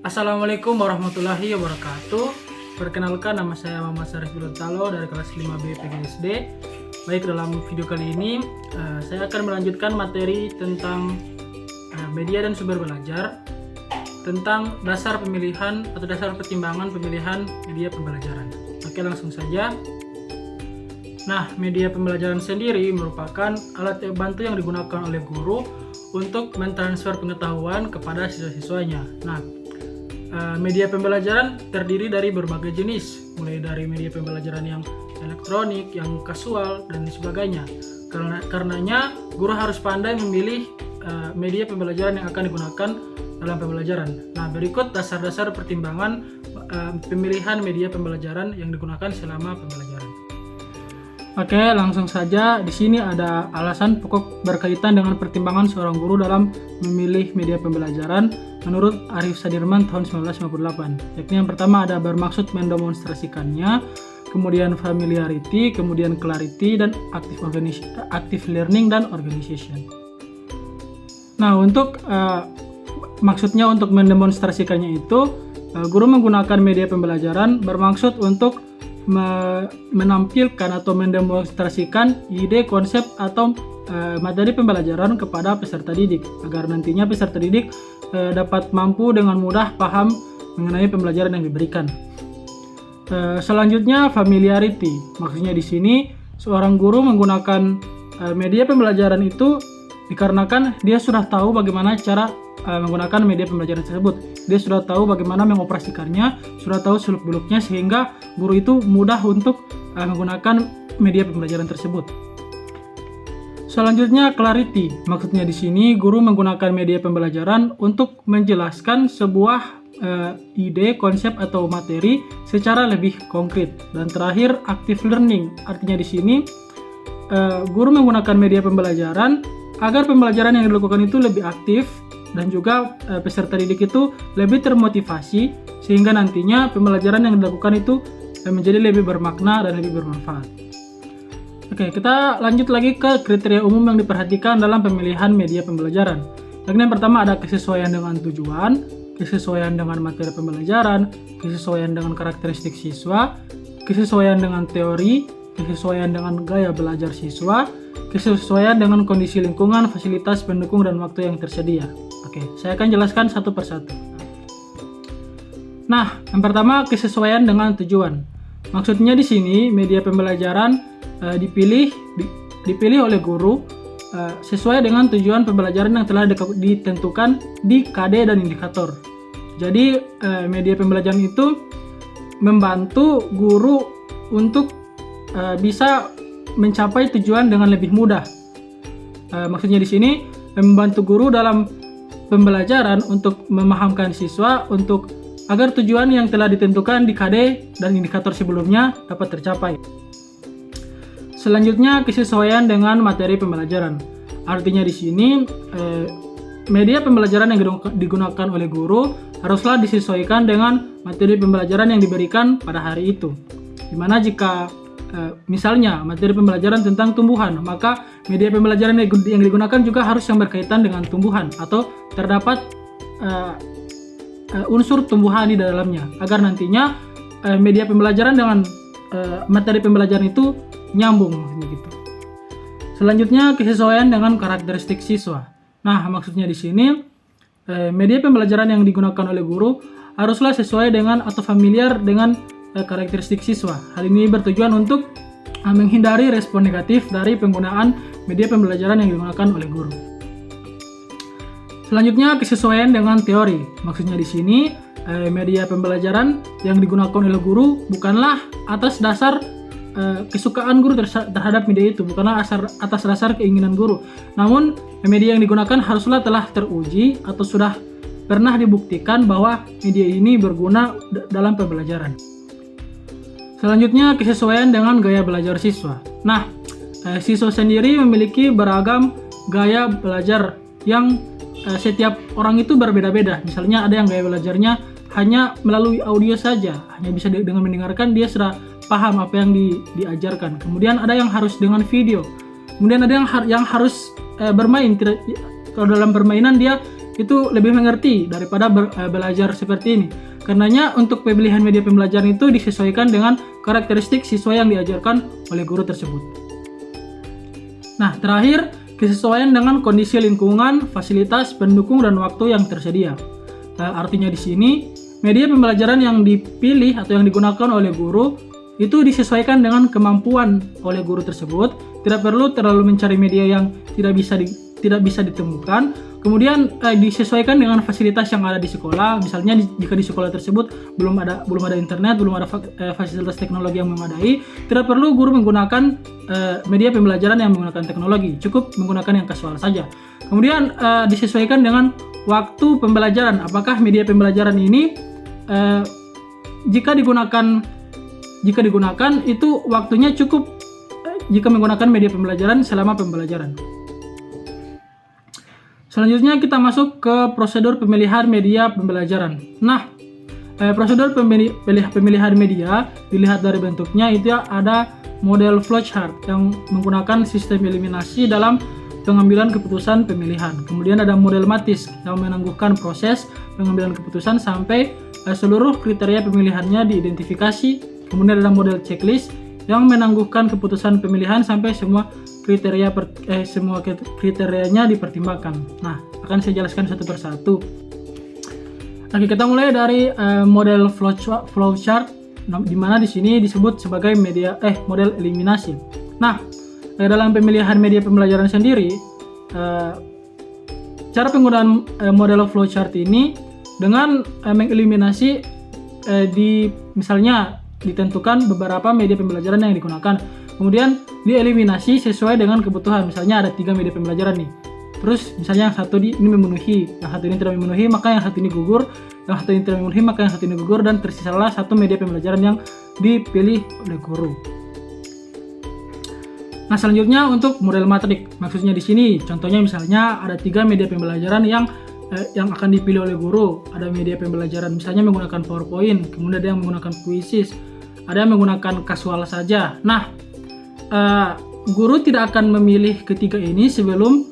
Assalamualaikum warahmatullahi wabarakatuh. Perkenalkan, nama saya Muhammad Syarif Bilutalo dari kelas 5B PGSD. Baik, dalam video kali ini saya akan melanjutkan materi tentang media dan sumber belajar, tentang dasar pemilihan atau dasar pertimbangan pemilihan media pembelajaran. Oke, langsung saja. Nah, media pembelajaran sendiri merupakan alat bantu yang digunakan oleh guru untuk mentransfer pengetahuan kepada siswa-siswanya. Nah, media pembelajaran terdiri dari berbagai jenis, mulai dari media pembelajaran yang elektronik, yang kasual, dan sebagainya. Karenanya, guru harus pandai memilih media pembelajaran yang akan digunakan dalam pembelajaran. Nah, berikut dasar-dasar pertimbangan pemilihan media pembelajaran yang digunakan selama pembelajaran. Oke, langsung saja. Di sini ada alasan pokok berkaitan dengan pertimbangan seorang guru dalam memilih media pembelajaran menurut Arif Sadirman tahun 1958. Yakni yang pertama ada bermaksud mendemonstrasikannya, kemudian familiarity, kemudian clarity, dan active learning dan organization. Nah, untuk maksudnya untuk mendemonstrasikannya itu, guru menggunakan media pembelajaran bermaksud untuk menampilkan atau mendemonstrasikan ide, konsep, atau materi pembelajaran kepada peserta didik agar nantinya peserta didik dapat mampu dengan mudah paham mengenai pembelajaran yang diberikan. Selanjutnya, familiarity. Maksudnya di sini seorang guru menggunakan media pembelajaran itu dikarenakan dia sudah tahu bagaimana cara menggunakan media pembelajaran tersebut. Dia sudah tahu bagaimana mengoperasikannya, sudah tahu seluk-beluknya, sehingga guru itu mudah untuk menggunakan media pembelajaran tersebut. Selanjutnya, clarity. Maksudnya di sini guru menggunakan media pembelajaran untuk menjelaskan sebuah ide, konsep, atau materi secara lebih konkret. Dan terakhir, active learning. Artinya di sini guru menggunakan media pembelajaran agar pembelajaran yang dilakukan itu lebih aktif dan juga peserta didik itu lebih termotivasi, sehingga nantinya pembelajaran yang dilakukan itu menjadi lebih bermakna dan lebih bermanfaat. Oke, kita lanjut lagi ke kriteria umum yang diperhatikan dalam pemilihan media pembelajaran. Yang pertama ada kesesuaian dengan tujuan, kesesuaian dengan materi pembelajaran, kesesuaian dengan karakteristik siswa, kesesuaian dengan teori, kesesuaian dengan gaya belajar siswa, kesesuaian dengan kondisi lingkungan, fasilitas pendukung, dan waktu yang tersedia. Oke, saya akan jelaskan satu persatu. Nah, yang pertama kesesuaian dengan tujuan. Maksudnya di sini media pembelajaran dipilih oleh guru sesuai dengan tujuan pembelajaran yang telah ditentukan di KD dan indikator. Jadi media pembelajaran itu membantu guru untuk bisa mencapai tujuan dengan lebih mudah. Maksudnya di sini membantu guru dalam pembelajaran untuk memahamkan siswa untuk agar tujuan yang telah ditentukan di KD dan indikator sebelumnya dapat tercapai. Selanjutnya, kesesuaian dengan materi pembelajaran. Artinya di sini media pembelajaran yang digunakan oleh guru haruslah disesuaikan dengan materi pembelajaran yang diberikan pada hari itu. Dimana jika misalnya materi pembelajaran tentang tumbuhan, maka media pembelajaran yang digunakan juga harus yang berkaitan dengan tumbuhan atau terdapat unsur tumbuhan di dalamnya, agar nantinya media pembelajaran dengan materi pembelajaran itu nyambung gitu. Selanjutnya, kesesuaian dengan karakteristik siswa. Nah, maksudnya di sini media pembelajaran yang digunakan oleh guru haruslah sesuai dengan atau familiar dengan karakteristik siswa. Hal ini bertujuan untuk menghindari respon negatif dari penggunaan media pembelajaran yang digunakan oleh guru. Selanjutnya, kesesuaian dengan teori. Maksudnya di sini media pembelajaran yang digunakan oleh guru bukanlah atas dasar kesukaan guru terhadap media itu, bukanlah atas dasar keinginan guru. Namun media yang digunakan haruslah telah teruji atau sudah pernah dibuktikan bahwa media ini berguna dalam pembelajaran. Selanjutnya, kesesuaian dengan gaya belajar siswa. Nah, siswa sendiri memiliki beragam gaya belajar yang setiap orang itu berbeda-beda. Misalnya ada yang gaya belajarnya hanya melalui audio saja, hanya bisa dengan mendengarkan dia sudah paham apa yang diajarkan. Kemudian ada yang harus dengan video. Kemudian ada yang harus bermain. Kalau dalam permainan dia itu lebih mengerti daripada belajar seperti ini. Karenanya untuk pemilihan media pembelajaran itu disesuaikan dengan karakteristik siswa yang diajarkan oleh guru tersebut. Nah, terakhir, kesesuaian dengan kondisi lingkungan, fasilitas, pendukung, dan waktu yang tersedia. Artinya di sini, media pembelajaran yang dipilih atau yang digunakan oleh guru itu disesuaikan dengan kemampuan oleh guru tersebut. Tidak perlu terlalu mencari media yang tidak bisa ditemukan. Kemudian disesuaikan dengan fasilitas yang ada di sekolah. Misalnya jika di sekolah tersebut belum ada internet, belum ada fasilitas teknologi yang memadai, tidak perlu guru menggunakan media pembelajaran yang menggunakan teknologi. Cukup menggunakan yang kasual saja. Kemudian disesuaikan dengan waktu pembelajaran. Apakah media pembelajaran ini jika digunakan itu waktunya cukup jika menggunakan media pembelajaran selama pembelajaran. Selanjutnya kita masuk ke prosedur pemilihan media pembelajaran. Nah, prosedur pemilihan media dilihat dari bentuknya itu ada model flowchart yang menggunakan sistem eliminasi dalam pengambilan keputusan pemilihan. Kemudian ada model matis yang menangguhkan proses pengambilan keputusan sampai seluruh kriteria pemilihannya diidentifikasi. Kemudian ada model checklist yang menangguhkan keputusan pemilihan sampai semua kriterianya dipertimbangkan. Nah, akan saya jelaskan satu persatu. Oke, kita mulai dari model flowchart, di mana di sini disebut sebagai model eliminasi. Nah, dalam pemilihan media pembelajaran sendiri, cara penggunaan model flowchart ini dengan mengeliminasi misalnya ditentukan beberapa media pembelajaran yang digunakan, kemudian dieliminasi sesuai dengan kebutuhan. Misalnya ada 3 media pembelajaran nih, terus misalnya yang satu ini memenuhi, yang satu ini tidak memenuhi, maka yang satu ini gugur, yang satu ini tidak memenuhi, maka yang satu ini gugur, dan tersisalah satu media pembelajaran yang dipilih oleh guru. Nah, selanjutnya untuk model matrik, maksudnya di sini contohnya misalnya ada 3 media pembelajaran yang akan dipilih oleh guru. Ada media pembelajaran misalnya menggunakan PowerPoint, kemudian ada yang menggunakan Quizzes, ada yang menggunakan kasual saja. Nah, guru tidak akan memilih ketiga ini sebelum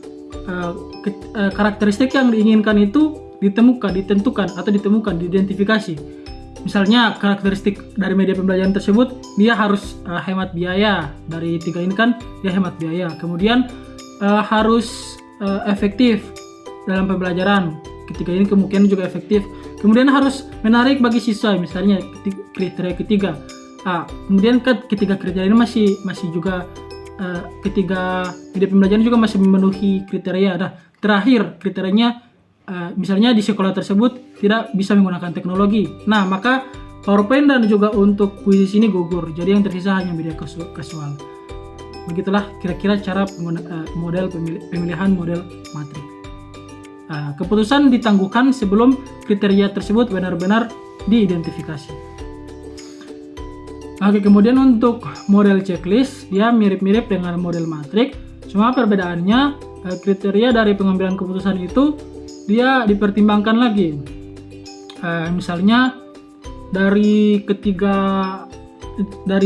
karakteristik yang diinginkan itu ditentukan, diidentifikasi. Misalnya karakteristik dari media pembelajaran tersebut, dia harus hemat biaya. Dari 3 ini kan dia hemat biaya. Kemudian harus efektif dalam pembelajaran. Ketiga ini kemungkinan juga efektif. Kemudian harus menarik bagi siswa, misalnya kriteria ketiga. Kemudian ketiga kriteria ini masih juga ketiga media pembelajaran juga masih memenuhi kriteria. Nah, terakhir kriterianya misalnya di sekolah tersebut tidak bisa menggunakan teknologi. Nah, maka PowerPoint dan juga untuk Quizzes ini gugur. Jadi yang tersisa hanya media kasual. Begitulah kira-kira cara pemilihan model matrik. Keputusan ditangguhkan sebelum kriteria tersebut benar-benar diidentifikasi. Oke, kemudian untuk model checklist, dia mirip-mirip dengan model matrik, cuma perbedaannya kriteria dari pengambilan keputusan itu dia dipertimbangkan lagi. Misalnya dari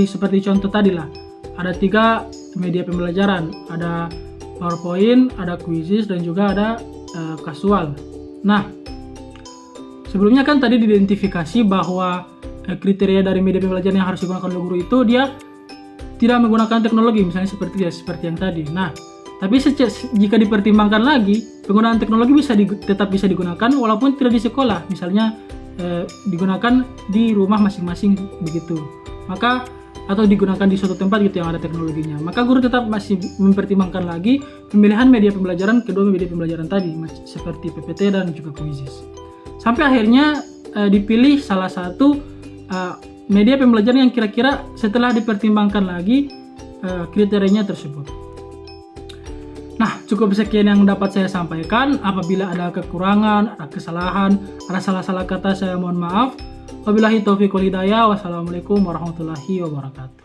seperti contoh tadi lah, ada 3 media pembelajaran, ada PowerPoint, ada Quizzes, dan juga ada kasual. Nah, sebelumnya kan tadi diidentifikasi bahwa kriteria dari media pembelajaran yang harus digunakan oleh guru itu dia tidak menggunakan teknologi, misalnya seperti yang tadi. Nah, tapi jika dipertimbangkan lagi, penggunaan teknologi tetap bisa digunakan walaupun tidak di sekolah, misalnya digunakan di rumah masing-masing begitu. Atau digunakan di suatu tempat gitu yang ada teknologinya. Maka guru tetap masih mempertimbangkan lagi pemilihan media pembelajaran kedua media pembelajaran tadi, seperti PPT dan juga Quizzes. Sampai akhirnya dipilih salah satu media pembelajaran yang kira-kira setelah dipertimbangkan lagi kriterianya tersebut. Nah, cukup sekian yang dapat saya sampaikan. Apabila ada kekurangan, ada kesalahan, ada salah-salah kata, saya mohon maaf. Wabillahi taufiq wal hidayah. Wassalamualaikum warahmatullahi wabarakatuh.